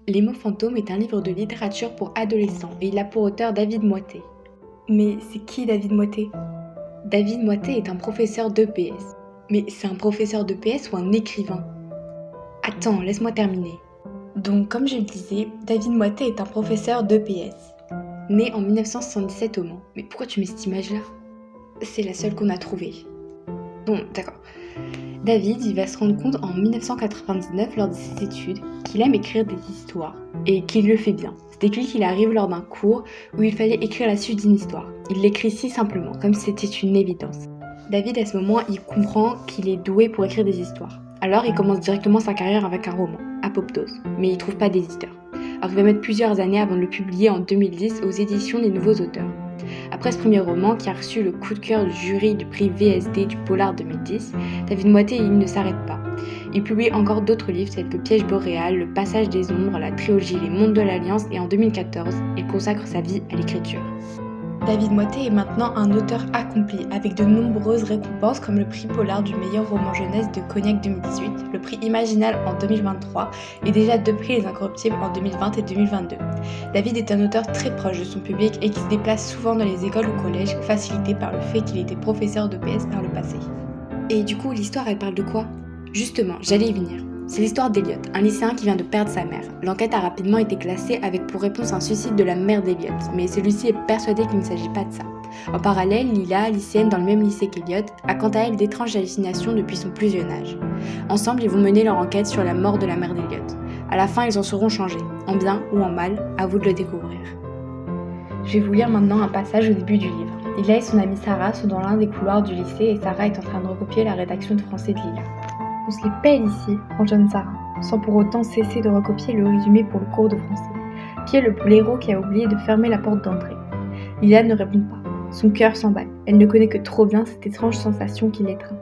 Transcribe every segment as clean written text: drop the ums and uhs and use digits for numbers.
Les mots fantômes est un livre de littérature pour adolescents et il a pour auteur David Moité. Mais c'est qui David Moité? David Moité est un professeur d'EPS. Mais c'est un professeur d'EPS ou un écrivain? Attends, laisse-moi terminer. Donc, comme je le disais, David Moité est un professeur d'EPS, né en 1977 au Mans. Mais pourquoi tu mets cette image-là? C'est la seule qu'on a trouvée. Bon, d'accord. David, il va se rendre compte en 1999 lors de ses études qu'il aime écrire des histoires et qu'il le fait bien. C'est déclic qu'il arrive lors d'un cours où il fallait écrire la suite d'une histoire. Il l'écrit si simplement, comme si c'était une évidence. David, à ce moment, il comprend qu'il est doué pour écrire des histoires. Alors, il commence directement sa carrière avec un roman, Apoptose, mais il trouve pas d'éditeur. Alors, il va mettre plusieurs années avant de le publier en 2010 aux éditions des Nouveaux Auteurs. Après ce premier roman, qui a reçu le coup de cœur du jury du prix VSD du Polar 2010, David Moité il ne s'arrête pas. Il publie encore d'autres livres tels que Piège boréal, Le Passage des ombres, la trilogie Les Mondes de l'Alliance et en 2014, il consacre sa vie à l'écriture. David Moité est maintenant un auteur accompli, avec de nombreuses récompenses comme le prix Polar du meilleur roman jeunesse de Cognac 2018, le prix Imaginal en 2023 et déjà 2 prix Les Incorruptibles en 2020 et 2022. David est un auteur très proche de son public et qui se déplace souvent dans les écoles ou collèges, facilité par le fait qu'il était professeur d'EPS par le passé. Et du coup, l'histoire, elle parle de quoi? Justement, j'allais y venir. C'est l'histoire d'Elliot, un lycéen qui vient de perdre sa mère. L'enquête a rapidement été classée avec pour réponse un suicide de la mère d'Elliot, mais celui-ci est persuadé qu'il ne s'agit pas de ça. En parallèle, Lila, lycéenne dans le même lycée qu'Elliot, a quant à elle d'étranges hallucinations depuis son plus jeune âge. Ensemble, ils vont mener leur enquête sur la mort de la mère d'Elliot. À la fin, ils en seront changés, en bien ou en mal, à vous de le découvrir. Je vais vous lire maintenant un passage au début du livre. Lila et son amie Sarah sont dans l'un des couloirs du lycée et Sarah est en train de recopier la rédaction de français de Lila. On se les pèle ici, enchaîne Sarah, sans pour autant cesser de recopier le résumé pour le cours de français. Qui est le blaireau qui a oublié de fermer la porte d'entrée? Lila ne répond pas. Son cœur s'emballe. Elle ne connaît que trop bien cette étrange sensation qui l'étreint.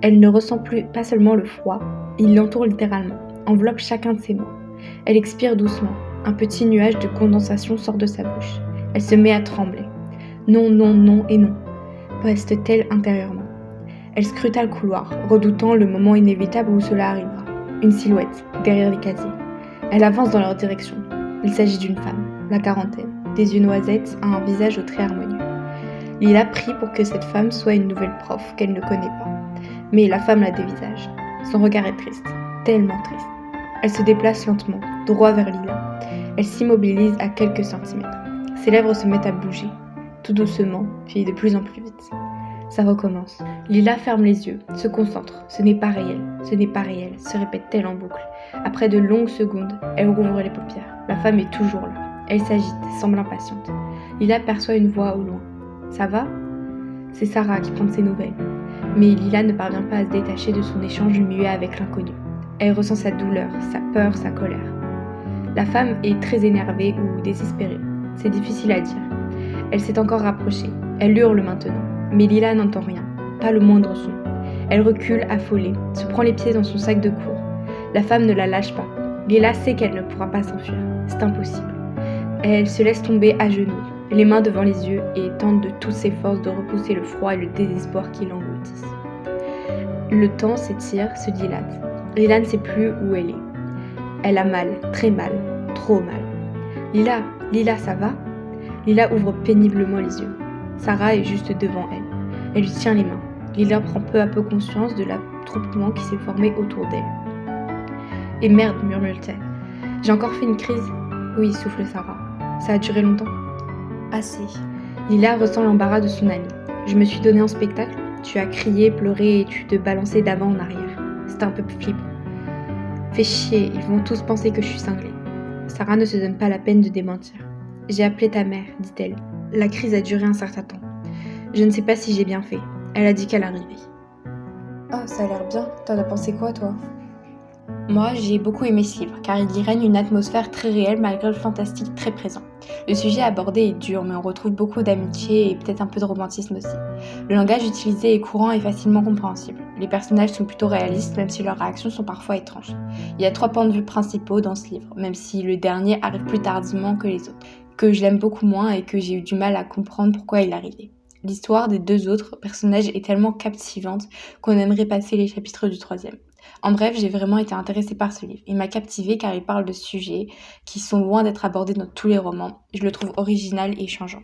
Elle ne ressent plus pas seulement le froid, il l'entoure littéralement, enveloppe chacun de ses mots. Elle expire doucement. Un petit nuage de condensation sort de sa bouche. Elle se met à trembler. Non, non, non et non, reste-t-elle intérieurement. Elle scruta le couloir, redoutant le moment inévitable où cela arrivera. Une silhouette, derrière les casiers. Elle avance dans leur direction. Il s'agit d'une femme, la quarantaine, des yeux noisettes, à un visage aux traits harmonieux. Lila prie pour que cette femme soit une nouvelle prof qu'elle ne connaît pas. Mais la femme la dévisage. Son regard est triste, tellement triste. Elle se déplace lentement, droit vers Lila. Elle s'immobilise à quelques centimètres. Ses lèvres se mettent à bouger, tout doucement, puis de plus en plus vite. Ça recommence. Lila ferme les yeux, se concentre. Ce n'est pas réel, ce n'est pas réel, se répète-t-elle en boucle. Après de longues secondes, elle rouvre les paupières. La femme est toujours là. Elle s'agite, semble impatiente. Lila perçoit une voix au loin. Ça va? C'est Sarah qui prend de ses nouvelles. Mais Lila ne parvient pas à se détacher de son échange muet avec l'inconnu. Elle ressent sa douleur, sa peur, sa colère. La femme est très énervée ou désespérée. C'est difficile à dire. Elle s'est encore rapprochée. Elle hurle maintenant. Mais Lila n'entend rien, pas le moindre son. Elle recule, affolée, se prend les pieds dans son sac de cours. La femme ne la lâche pas. Lila sait qu'elle ne pourra pas s'enfuir. C'est impossible. Elle se laisse tomber à genoux, les mains devant les yeux et tente de toutes ses forces de repousser le froid et le désespoir qui l'engloutissent. Le temps s'étire, se dilate. Lila ne sait plus où elle est. Elle a mal, très mal, trop mal. Lila, ça va? Lila ouvre péniblement les yeux. Sarah est juste devant elle. Elle lui tient les mains. Lila prend peu à peu conscience de l'attroupement qui s'est formé autour d'elle. Et merde, murmure-t-elle. J'ai encore fait une crise? Oui, souffle Sarah. Ça a duré longtemps? Assez. Lila ressent l'embarras de son amie. Je me suis donnée en spectacle. Tu as crié, pleuré et tu te balançais d'avant en arrière. C'était un peu flippant. Fais chier, ils vont tous penser que je suis cinglée. Sarah ne se donne pas la peine de démentir. J'ai appelé ta mère, dit-elle. La crise a duré un certain temps. Je ne sais pas si j'ai bien fait. Elle a dit qu'elle arrivait. Oh, ça a l'air bien. T'en as pensé quoi, toi? Moi, j'ai beaucoup aimé ce livre, car il y règne une atmosphère très réelle malgré le fantastique très présent. Le sujet abordé est dur, mais on retrouve beaucoup d'amitié et peut-être un peu de romantisme aussi. Le langage utilisé est courant et facilement compréhensible. Les personnages sont plutôt réalistes, même si leurs réactions sont parfois étranges. Il y a 3 points de vue principaux dans ce livre, même si le dernier arrive plus tardivement que les autres, que je l'aime beaucoup moins et que j'ai eu du mal à comprendre pourquoi il arrivait. L'histoire des 2 autres personnages est tellement captivante qu'on aimerait passer les chapitres du 3e. En bref, j'ai vraiment été intéressée par ce livre. Il m'a captivée car il parle de sujets qui sont loin d'être abordés dans tous les romans. Je le trouve original et changeant.